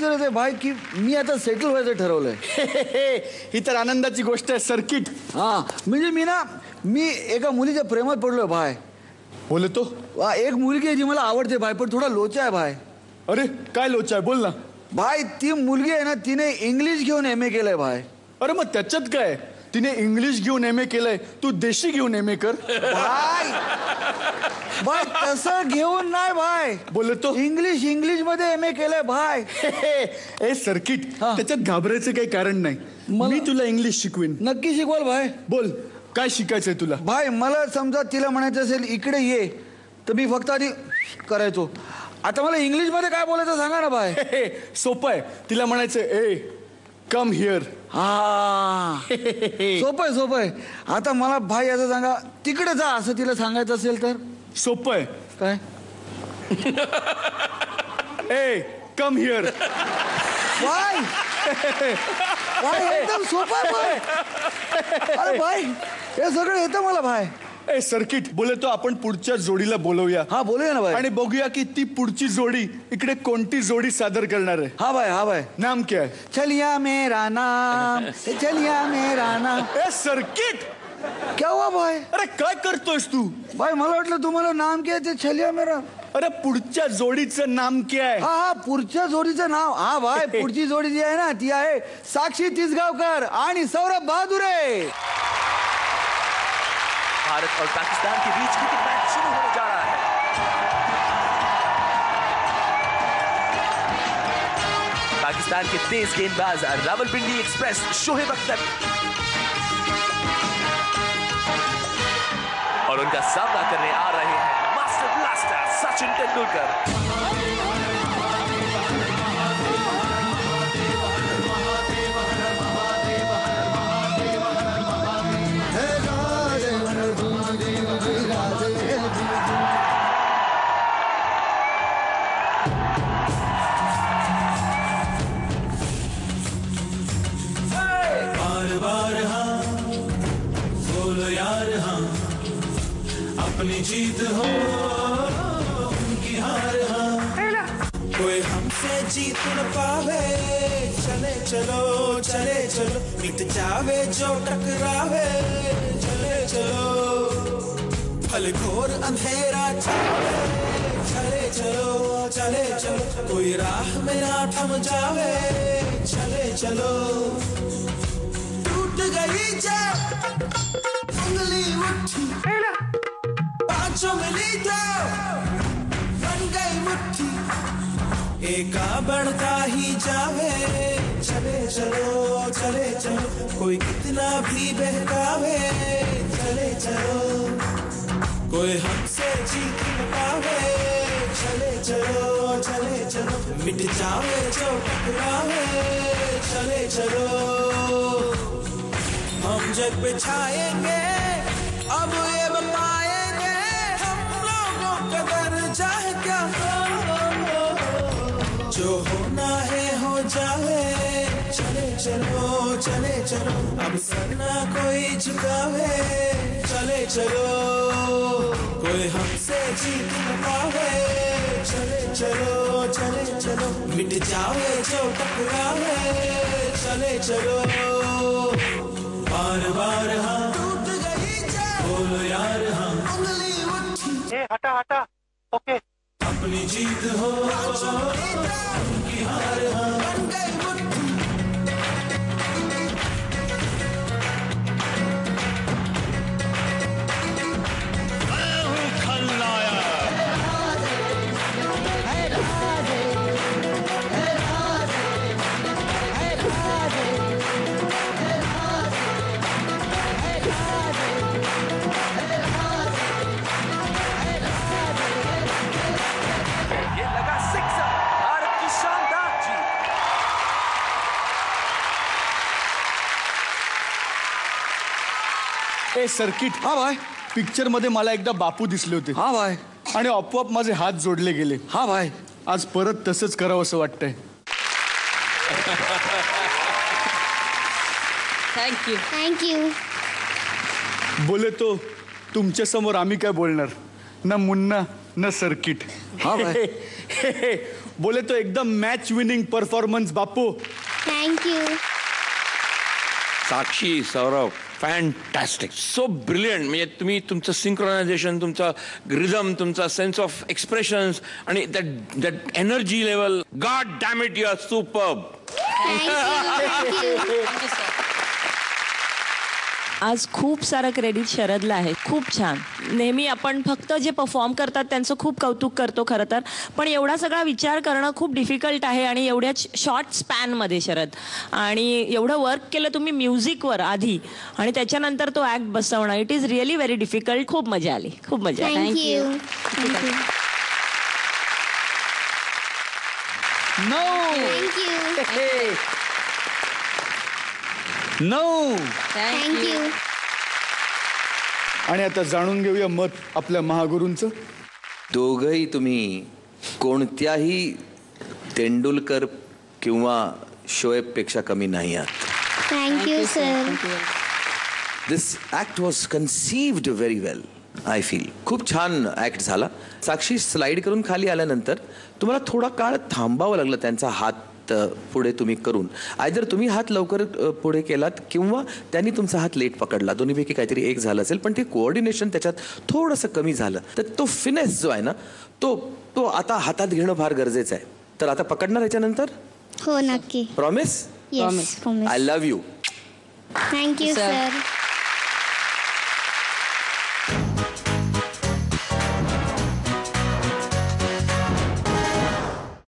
सांगायचं रे भाई की मी आता सेटल व्हायचं ठरवलंय. ही तर आनंदाची गोष्ट आहे सर्किट. हा म्हणजे मी एका मुलीच्या प्रेमात पडलोय भाई. बोलतो एक मुलगी आहे जी मला आवडते भाई, पण थोडा लोचा आहे भाई. अरे काय लोचा आहे बोल ना. भाई ती मुलगी आहे ना, तिने इंग्लिश घेऊन MA केलंय भाई. अरे मग त्याच्यात काय, तिने इंग्लिश घेऊन MA केलंय, तू देशी घेऊन MA कर. भाई भाई तसं घेऊन नाही भाई. बोलतो इंग्लिश मध्ये MA केलंय भाई. ए सर्किट, त्याच्यात घाबरायचं काही कारण नाही. मी तुला इंग्लिश शिकवीन. नक्की शिकवाल भाई. बोल काय शिकायचंय तुला. भाई मला समजा तिला म्हणायचं असेल इकडे ये, तर मी फक्त आधी करायचो. आता मला इंग्लिश मध्ये काय बोलायचं सांगा ना भाई. सोपं आहे. तिला म्हणायचं ए कम हिअर. हा सोपं आहे. आता मला भाई असं सांगा, तिकडे जा असं तिला सांगायचं असेल तर. सोपं आहे. काय ए कम हिअर. भाई भाई एकदम सोपं आहे भाई. अरे भाई हे सगळं येतं मला भाई. ए सर्किट, बोलतो आपण पुढच्या जोडीला बोलवूया. हा बोलूया ना भाई. आणि बघूया की ती पुढची जोडी इकडे कोणती जोडी सादर करणार आहे. हा भाई. नाम क्या है. चलिया मेरा नाम, चलिया मेरा नाम. ए सर्किट क्या हुआ भाई. अरे काय करतोयस तू. भाई मला वाटलं तुम्हाला नाम काय ते चलिया मेरा. अरे पुढच्या जोडीचं नाम क्या आहे. हा पुढच्या जोडीचं नाव. हा भाई पुढची जोडी जी आहे ना ती आहे साक्षी तिसगावकर आणि सौरभ बहादुरे. भारत और पाकिस्तान के बीच क्रिकेट मैच शुरू होने जा रहा है. पाकिस्तान के तेज गेंदबाज रावलपिंडी एक्सप्रेस शोएब अख्तर और उनका सामना करने आ रहे हैं मास्टर ब्लास्टर सचिन तेंदुलकर. अपनी जीत हो उनकी हार हाँ, कोई हमसे जीत न पावे. चले चलो मिट जावे जो टकरावे. चले चलो फल घोर अंधेरा छावे. चले चलो कोई राह में ना थम जावे. चले चलो टूट गई जब उंगली मुट्ठी, पांचों मिली तो बन गई मुट्ठी. एका बढ़ता ही जावे. चले चलो कोई कितना भी बहकावे. चले चलो कोई हमसे जीत न पावे. चले चलो मिट जावे जो टकरावे. चले चलो हम जग पे छाएंगे, अब ये बताएंगे हम लोगों का दर्जा है क्या. जो होना है हो जाए. चले चलो अब सर ना कोई झुकावे. चले चलो कोई हमसे जीत न पावे. चले चलो मिट जावे जो टकरावे. चले चलो बार हाँ टूट गई बोलो यार हाँ उंगली मुट्ठी. हटा ओके. अपनी जीत हो उनकी हार हाँ बन गई मुट्ठी. मैं हूँ खलनायक. ए सर्किट. हा भाई. पिक्चर मध्ये मला एकदा बापू दिसले होते. हा भाई. आणि आपोआप माझे हात जोडले गेले. हा भाई. आज परत तसंच करावं असं वाटतंय. थँक्यू. बोलतो तुमच्या समोर आम्ही काय बोलणार. ना मुन्ना ना सर्किट. हा भाई. बोले तो एकदम मॅच विनिंग परफॉर्मन्स बापू. Thank you. Sakshi, Saurabh, fantastic, so brilliant. म्हणजे तुम्ही तुमचं सिंक्रोनायझेशन, तुमचा रिदम, तुमचा सेन्स ऑफ एक्सप्रेशन्स आणि that energy level, god damn it, you are superb. आज खूप सारं क्रेडिट शरदला आहे. खूप छान. नेहमी आपण फक्त जे परफॉर्म करतात त्यांचं खूप कौतुक करतो खरं तर, पण एवढा सगळा विचार करणं खूप डिफिकल्ट आहे आणि एवढ्या शॉर्ट स्पॅनमध्ये शरद. आणि एवढं वर्क केलं तुम्ही म्युझिकवर आधी आणि त्याच्यानंतर तो ॲक्ट बसवणं, it is really very difficult. खूप मजा आली, खूप मजा आली. थँक्यू. थँक्यू. थँक्यू. आणि आता जाणून घेऊया मत आपल्या महागुरूंचं. दोघंही तुम्ही कोणत्याही तेंडुलकर किंवा शोएबपेक्षा कमी नाही आहात. Thank you sir. This act was conceived very well, I feel. खूप छान ॲक्ट झाला. साक्षी, स्लाइड करून खाली आल्यानंतर तुम्हाला थोडा काळ थांबावं लागलं त्यांचा हात पुढे तुम्ही करून. आयदर तुम्ही हात लवकर पुढे केलात किंवा त्यांनी तुमचा हात लेट पकडला. दोन्हीपैकी काहीतरी एक झालं असेल, पण ते कोऑर्डिनेशन त्याच्यात थोडंसं कमी झालं. तर तो फिनेस जो आहे ना, तो आता हातात घेणं फार गरजेचं आहे. तर आता पकडणार याच्यानंतर? हो नक्की. Promise? Yes. I love you. Thank you sir.